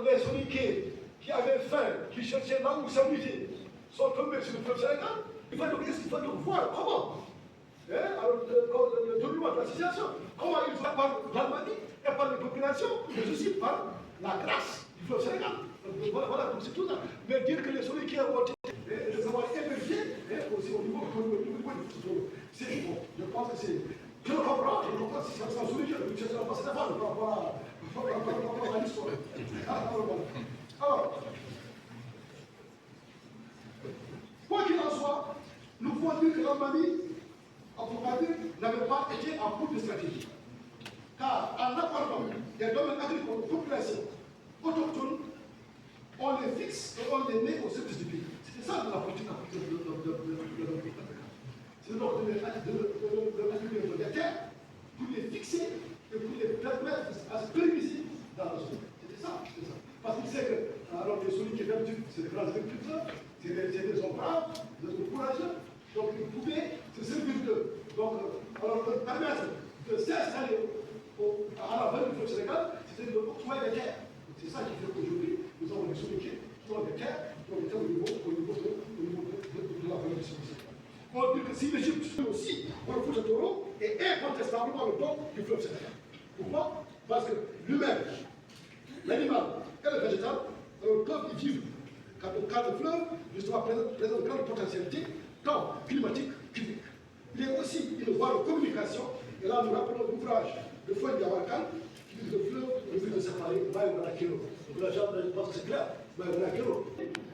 les Soniqués qui avaient faim, qui cherchaient là où s'abriter, sont tombés sur le fleuve Sénégal. Il faut donc voir comment, alors, le déroulement de la situation, comment ils ont par l'Allemagne et par les populations, mais aussi par la grâce du fleuve Sénégal. Voilà, donc c'est tout ça. Mais dire que les Soniqués ont été savoir émerger, aussi au niveau du football, c'est bon. Je pense que c'est. Je le comprends, si ça se souligne, je ne sais pas si c'est pas voilà l'histoire. Alors, quoi qu'il en soit, nous pouvons dire que l'Allemagne, n'avait pas été en cours de stratégie. Car en accordant des domaines agricoles aux populations autochtones, on les fixe et on les met au service du pays. C'était ça la politique de c'est donc de l'agriculture des terres pour les fixer et pour les permettre à se pérenniser dans la zone. C'était ça, c'était ça. Parce qu'il sait que, alors les Soniques qui d'habitude, c'est des grands agriculteurs, c'est des hommes braves, des hommes courageux, donc ils pouvaient se servir d'eux. Donc, alors permettre de s'installer à la vallée du fleuve Sénégal, c'était de octroyer des terres. C'est ça qui fait qu'aujourd'hui, nous avons des Soniques qui ont des terres, au niveau de la vallée du Sénégal. On dit que si l'Égypte aussi, on le fout de taureau, est incontestablement le don du fleuve Sénégal. Pourquoi? Parce que l'humain, l'animal et le végétal peuvent y vivre. Car le fleuve, justement, présente une grande potentialité, tant climatique qu'hydrique. Il y a aussi une voie de communication, et là nous rappelons l'ouvrage de Fouad Diawakan, qui dit que le fleuve ne veut de séparer Maïwanakero. Donc là, je pense que c'est clair, Maïwanakero.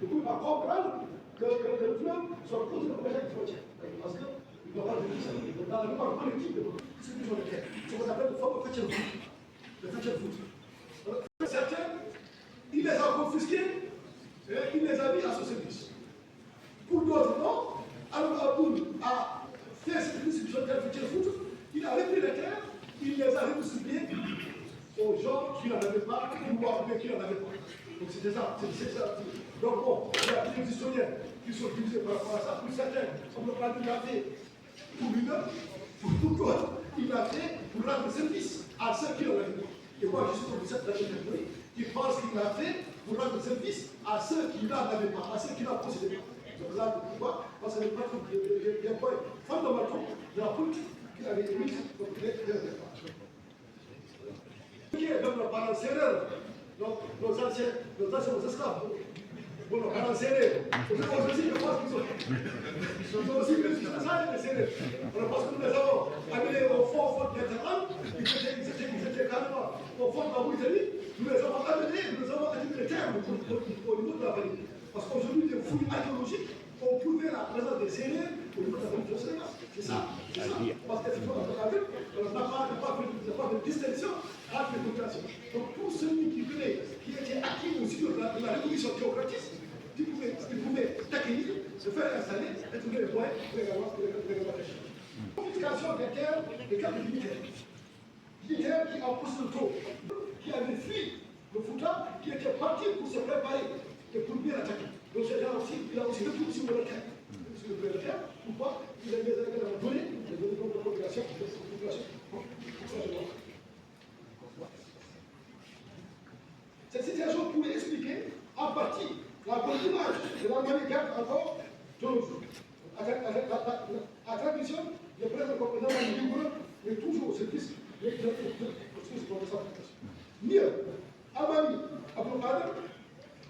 Vous pouvez pas comprendre que le fleuve soit posé comme une frontière. Parce qu'il ne doit pas venir dans le mémoire collectif de ceux qui sont les terres. C'est ce qu'on appelle le fameux fetch foot. Le fetch foot. Certains, il les a confisqués et il les a mis à son service. Pour d'autres, non. Alors Aboul a fait cette distribution de fetch foot, il a repris les terres, il les a redistribuées aux gens qui n'en avaient pas, ou qui n'en avaient pas. Donc c'était ça, c'est ça. Donc bon, il y a des historiens qui sont divisés par rapport à ça. Pour certains, on peut pas dire fait pour lui-même, pour d'autres, il l'a fait pour rendre service à ceux qui l'ont fait. Et moi, je suis comme cette catégorie qui pense qu'il l'a fait pour rendre service à ceux qui n'en avaient pas, à ceux qui n'en possédaient pas. Donc là, pourquoi? Parce que il y a un point fondamental de la politique qu'il avait émise comme départ. Qui est donc le parent serreur, donc nos anciens esclaves. Bon, nos parents serrés, aussi, je pense qu'ils ont aussi plus que ça, les serrés. Parce que nous les avons amenés au fond de l'Interland, ils étaient carrément au fond de la Mauritanie, nous les avons amenés, nous avons attiré les terres au niveau de la vallée. Parce qu'aujourd'hui, des fouilles archéologiques ont prouvé la présence des serrés au niveau de la vallée du Sénégal. C'est ça, c'est ça. Parce qu'effectivement, on n'a pas de distinction entre les populations. Donc, tout celui qui venait, qui était acquis au sud de la révolution théocratiste, qui pouvait t'accueillir, se faire installer et trouver les moyens pour également cacher. Confiscation des terres de quelques dignitaires. Dignitaires qui en possédaient trop, qui avaient fui le Fouta, qui étaient partis pour se préparer et pour bien attaquer. Donc, ces gens aussi, il a aussi retourné sur le terre. Sur le terre, pourquoi? Il a donné de la population. Cette situation pourrait expliquer en partie la bonne image de l'Allemagne garde encore de nos jours. À tradition, le président comprenant est libre, mais toujours au service de sa application. Mieux, Amani Abdelkader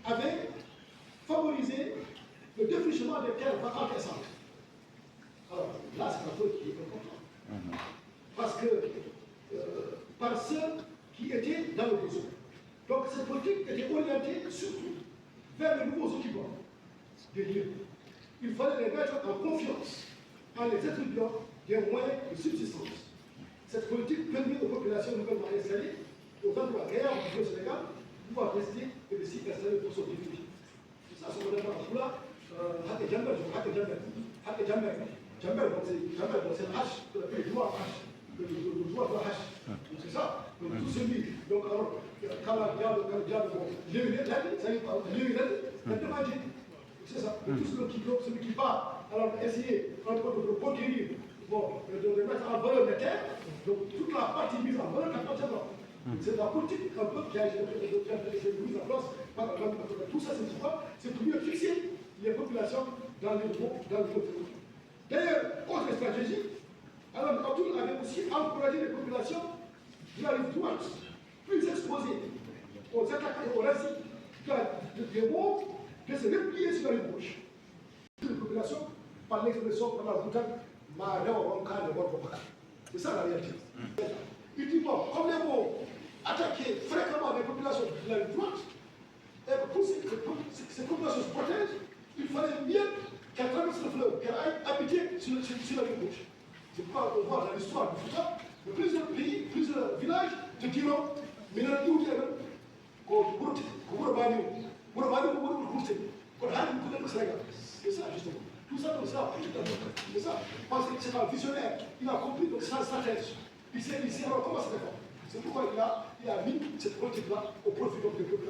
avait favorisé le défrichement des terres vacantes et centres. Alors là, c'est un point qui est important. Parce que par ceux qui étaient dans le besoin. Donc cette politique était orientée surtout vers les nouveaux occupants des lieux. Il fallait les mettre en confiance en les attribuant des moyens de subsistance. Cette politique permet aux populations nouvellement installées, aux endroits réels du Sénégal, de pouvoir rester et de s'y installer pour son définitif. C'est ça, ce qu'on appelle en Poula, Jamber, donc c'est le H, qu'on appelle le doigt H. Le doigt de H. C'est ça. Donc tout celui, donc alors, quand la diable, ça y est, c'est ça. Tout celui qui part, alors essayer de conquérir, de mettre en valeur les terres, donc toute la partie mise en valeur, c'est la politique un peu qui a été mise en place Tout ça, c'est pourquoi? C'est pour mieux fixer les populations dans le territoire. D'ailleurs, autre stratégie, alors Abdoul avait aussi encouragé les populations de la rive droite, plus exposées aux attaques et aux racistes, de se replier sur la rive gauche. Les populations, par l'expression qu'on a c'est ça la réalité. Il dit bon, comme les mots attaquer fréquemment les populations de la rive droite, et pour que ces populations se protègent, il fallait mieux qu'elles traversent le fleuve, qu'elles aillent habiter sur la rive gauche. C'est pourquoi on voit dans l'histoire du Fouta, de plusieurs pays, plusieurs villages te diront, mais dans le c'est ça justement. Tout ça, c'est ça. Parce que c'est un visionnaire, il a compris donc c'est un stratège. Il sait alors comment ça se fait. C'est pourquoi il a mis cette politique-là au profit des populations.